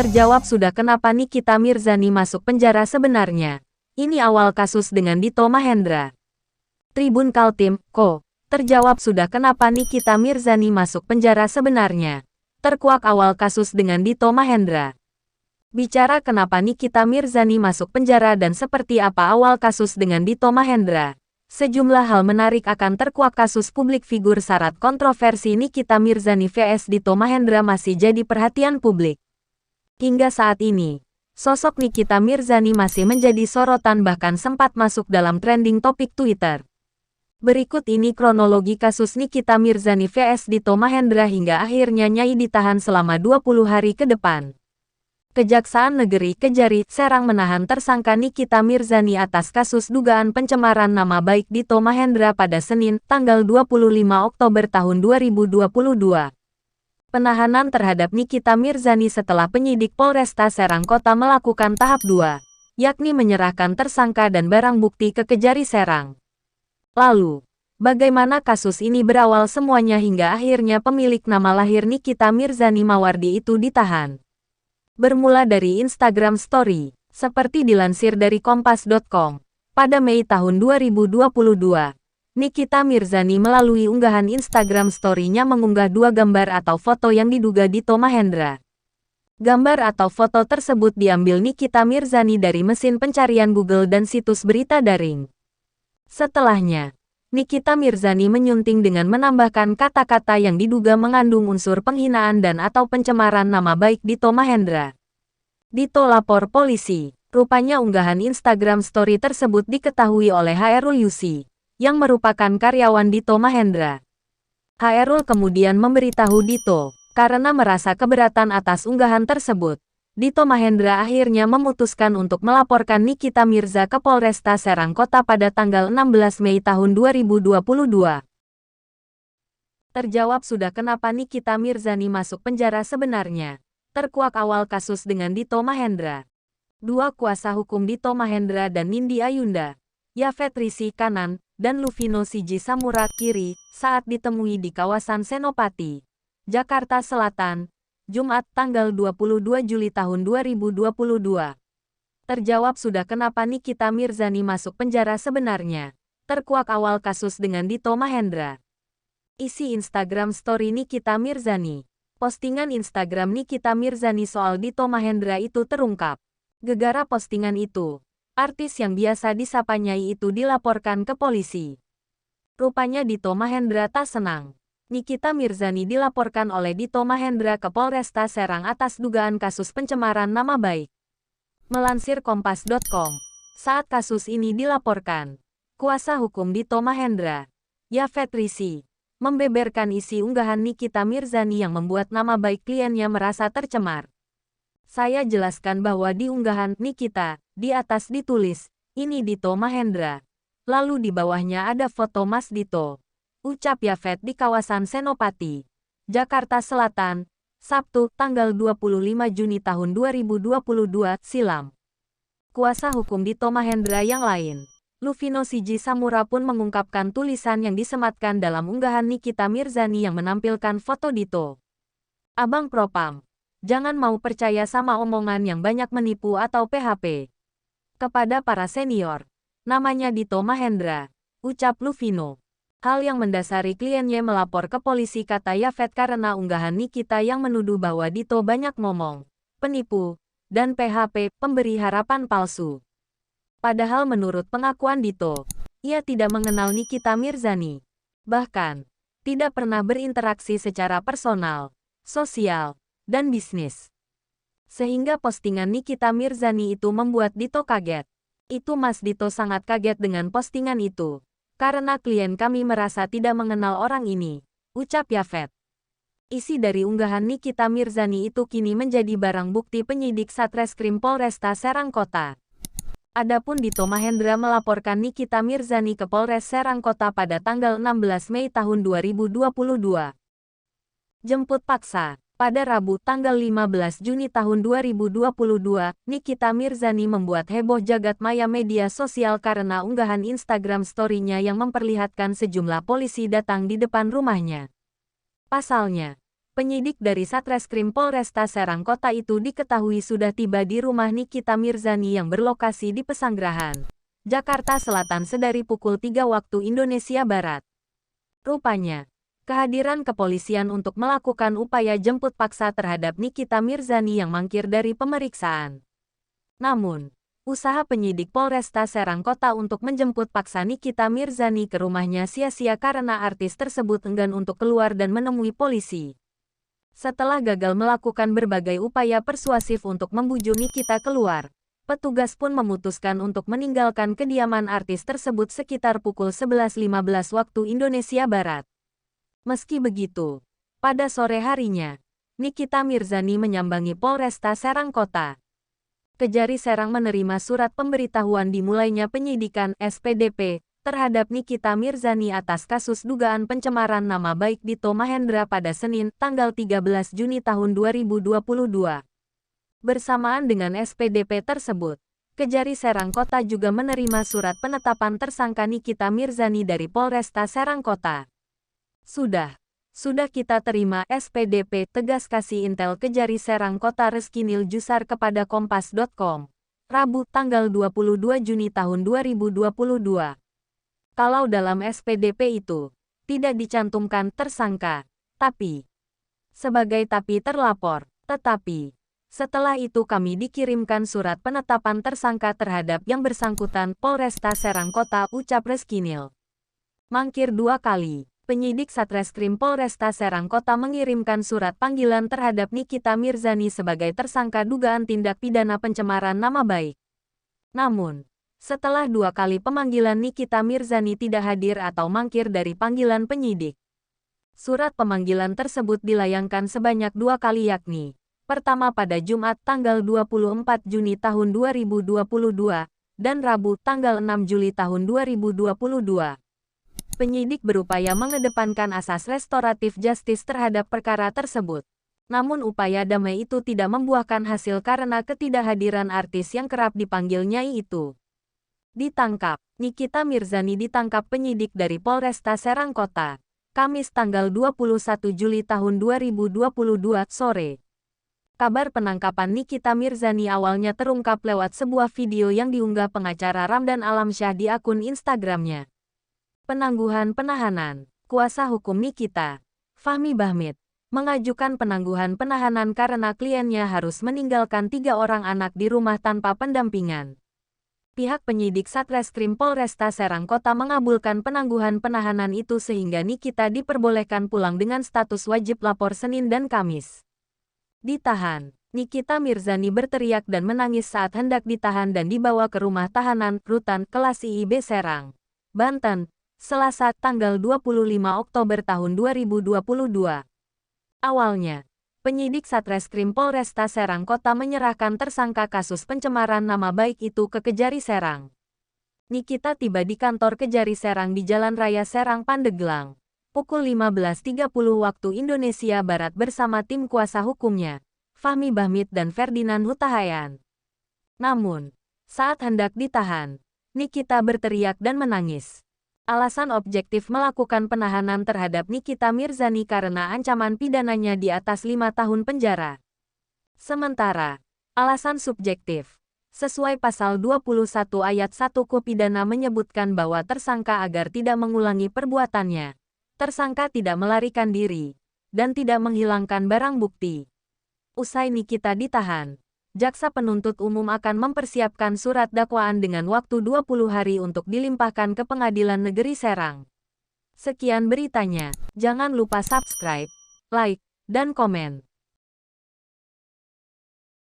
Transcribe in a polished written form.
Terjawab sudah kenapa Nikita Mirzani masuk penjara sebenarnya. Ini awal kasus dengan Dito Mahendra. Tribun Kaltim, Co. Terjawab sudah kenapa Nikita Mirzani masuk penjara sebenarnya. Terkuak awal kasus dengan Dito Mahendra. Bicara kenapa Nikita Mirzani masuk penjara dan seperti apa awal kasus dengan Dito Mahendra. Sejumlah hal menarik akan terkuak kasus publik figur syarat kontroversi Nikita Mirzani vs Dito Mahendra masih jadi perhatian publik. Hingga saat ini, sosok Nikita Mirzani masih menjadi sorotan bahkan sempat masuk dalam trending topik Twitter. Berikut ini kronologi kasus Nikita Mirzani vs Dito Mahendra hingga akhirnya Nyai ditahan selama 20 hari ke depan. Kejaksaan Negeri Kejari, Serang menahan tersangka Nikita Mirzani atas kasus dugaan pencemaran nama baik Dito Mahendra pada Senin, tanggal 25 Oktober tahun 2022. Penahanan terhadap Nikita Mirzani setelah penyidik Polresta Serang Kota melakukan tahap 2, yakni menyerahkan tersangka dan barang bukti ke Kejari Serang. Lalu, bagaimana kasus ini berawal semuanya hingga akhirnya pemilik nama lahir Nikita Mirzani Mawardi itu ditahan? Bermula dari Instagram Story, seperti dilansir dari Kompas.com, pada Mei tahun 2022. Nikita Mirzani melalui unggahan Instagram Story-nya mengunggah 2 gambar atau foto yang diduga Dito Mahendra. Gambar atau foto tersebut diambil Nikita Mirzani dari mesin pencarian Google dan situs berita daring. Setelahnya, Nikita Mirzani menyunting dengan menambahkan kata-kata yang diduga mengandung unsur penghinaan dan atau pencemaran nama baik Dito Mahendra. Dito lapor polisi. Rupanya unggahan Instagram Story tersebut diketahui oleh Hairul Yusi, yang merupakan karyawan Dito Mahendra. Hairul kemudian memberitahu Dito, karena merasa keberatan atas unggahan tersebut. Dito Mahendra akhirnya memutuskan untuk melaporkan Nikita Mirza ke Polresta Serang Kota pada tanggal 16 Mei tahun 2022. Terjawab sudah kenapa Nikita Mirzani masuk penjara sebenarnya. Terkuak awal kasus dengan Dito Mahendra. 2 kuasa hukum Dito Mahendra dan Nindi Ayunda, Yafet Rizky kanan, dan Luvino Siji Samura kiri, saat ditemui di kawasan Senopati, Jakarta Selatan, Jumat tanggal 22 Juli tahun 2022. Terjawab sudah kenapa Nikita Mirzani masuk penjara sebenarnya. Terkuak awal kasus dengan Dito Mahendra. Isi Instagram Story Nikita Mirzani. Postingan Instagram Nikita Mirzani soal Dito Mahendra itu terungkap. Gegara postingan itu, artis yang biasa disapa Nyai itu dilaporkan ke polisi. Rupanya Dito Mahendra tak senang. Nikita Mirzani dilaporkan oleh Dito Mahendra ke Polresta Serang atas dugaan kasus pencemaran nama baik. Melansir Kompas.com, saat kasus ini dilaporkan, kuasa hukum Dito Mahendra, Yafet Rizky, membeberkan isi unggahan Nikita Mirzani yang membuat nama baik kliennya merasa tercemar. Saya jelaskan bahwa di unggahan Nikita, di atas ditulis, ini Dito Mahendra. Lalu di bawahnya ada foto Mas Dito. Ucap Yafet di kawasan Senopati, Jakarta Selatan, Sabtu, tanggal 25 Juni tahun 2022 silam. Kuasa hukum Dito Mahendra yang lain, Luvino Siji Samura pun mengungkapkan tulisan yang disematkan dalam unggahan Nikita Mirzani yang menampilkan foto Dito. Abang Propam, jangan mau percaya sama omongan yang banyak menipu atau PHP. Kepada para senior, namanya Dito Mahendra, ucap Luvino. Hal yang mendasari kliennya melapor ke polisi, kata Yafet, karena unggahan Nikita yang menuduh bahwa Dito banyak ngomong, penipu, dan PHP, pemberi harapan palsu. Padahal menurut pengakuan Dito, ia tidak mengenal Nikita Mirzani. Bahkan, tidak pernah berinteraksi secara personal, sosial, dan bisnis. Sehingga postingan Nikita Mirzani itu membuat Dito kaget. Itu Mas Dito sangat kaget dengan postingan itu. Karena klien kami merasa tidak mengenal orang ini, ucap Yafet. Isi dari unggahan Nikita Mirzani itu kini menjadi barang bukti penyidik Satreskrim Polresta Serang Kota. Adapun Dito Mahendra melaporkan Nikita Mirzani ke Polres Serang Kota pada tanggal 16 Mei tahun 2022. Jemput paksa. Pada Rabu tanggal 15 Juni tahun 2022, Nikita Mirzani membuat heboh jagat maya media sosial karena unggahan Instagram Story-nya yang memperlihatkan sejumlah polisi datang di depan rumahnya. Pasalnya, Penyidik dari Satreskrim Polresta Serang Kota itu diketahui sudah tiba di rumah Nikita Mirzani yang berlokasi di Pesanggerahan, Jakarta Selatan sedari pukul 3 waktu Indonesia Barat. Rupanya, kehadiran kepolisian untuk melakukan upaya jemput paksa terhadap Nikita Mirzani yang mangkir dari pemeriksaan. Namun, usaha penyidik Polresta Serang Kota untuk menjemput paksa Nikita Mirzani ke rumahnya sia-sia karena artis tersebut enggan untuk keluar dan menemui polisi. Setelah gagal melakukan berbagai upaya persuasif untuk membujuk Nikita keluar, petugas pun memutuskan untuk meninggalkan kediaman artis tersebut sekitar pukul 11.15 waktu Indonesia Barat. Meski begitu, pada sore harinya, Nikita Mirzani menyambangi Polresta Serang Kota. Kejari Serang menerima surat pemberitahuan dimulainya penyidikan (SPDP) terhadap Nikita Mirzani atas kasus dugaan pencemaran nama baik Dito Mahendra pada Senin, tanggal 13 Juni tahun 2022. Bersamaan dengan SPDP tersebut, Kejari Serang Kota juga menerima surat penetapan tersangka Nikita Mirzani dari Polresta Serang Kota. Sudah kita terima SPDP, tegas Kasih Intel Kejari Serang Kota Reskinil Jusar kepada Kompas.com, Rabu tanggal 22 Juni tahun 2022. Kalau dalam SPDP itu tidak dicantumkan tersangka, sebagai terlapor, tetapi setelah itu kami dikirimkan surat penetapan tersangka terhadap yang bersangkutan Polresta Serang Kota, ucap Reskinil. Mangkir 2 kali. Penyidik Satreskrim Polresta Serang Kota mengirimkan surat panggilan terhadap Nikita Mirzani sebagai tersangka dugaan tindak pidana pencemaran nama baik. Namun, setelah 2 kali pemanggilan Nikita Mirzani tidak hadir atau mangkir dari panggilan penyidik. Surat pemanggilan tersebut dilayangkan sebanyak 2 kali yakni, pertama pada Jumat tanggal 24 Juni tahun 2022, dan Rabu tanggal 6 Juli tahun 2022. Penyidik berupaya mengedepankan asas restoratif justice terhadap perkara tersebut. Namun upaya damai itu tidak membuahkan hasil karena ketidakhadiran artis yang kerap dipanggil Nyai itu. Ditangkap. Nikita Mirzani ditangkap penyidik dari Polresta Serang Kota, Kamis tanggal 21 Juli tahun 2022 sore. Kabar penangkapan Nikita Mirzani awalnya terungkap lewat sebuah video yang diunggah pengacara Ramdan Alamsyah di akun Instagramnya. Penangguhan penahanan. Kuasa hukum Nikita, Fahmi Bahmid, mengajukan penangguhan penahanan karena kliennya harus meninggalkan 3 orang anak di rumah tanpa pendampingan. Pihak penyidik Satreskrim Polresta Serang Kota mengabulkan penangguhan penahanan itu sehingga Nikita diperbolehkan pulang dengan status wajib lapor Senin dan Kamis. Ditahan. Nikita Mirzani berteriak dan menangis saat hendak ditahan dan dibawa ke rumah tahanan Rutan Kelas IIB Serang, Banten, Selasa tanggal 25 Oktober tahun 2022. Awalnya, penyidik Satreskrim Polresta Serang Kota menyerahkan tersangka kasus pencemaran nama baik itu ke Kejari Serang. Nikita tiba di kantor Kejari Serang di Jalan Raya Serang, Pandeglang, pukul 15.30 waktu Indonesia Barat bersama tim kuasa hukumnya, Fahmi Bahmid dan Ferdinand Hutahayan. Namun, saat hendak ditahan, Nikita berteriak dan menangis. Alasan objektif melakukan penahanan terhadap Nikita Mirzani karena ancaman pidananya di atas 5 tahun penjara. Sementara, alasan subjektif, sesuai pasal 21 ayat 1 KUH pidana menyebutkan bahwa tersangka agar tidak mengulangi perbuatannya, tersangka tidak melarikan diri, dan tidak menghilangkan barang bukti. Usai Nikita ditahan, Jaksa Penuntut Umum akan mempersiapkan surat dakwaan dengan waktu 20 hari untuk dilimpahkan ke Pengadilan Negeri Serang. Sekian beritanya, jangan lupa subscribe, like, dan komen.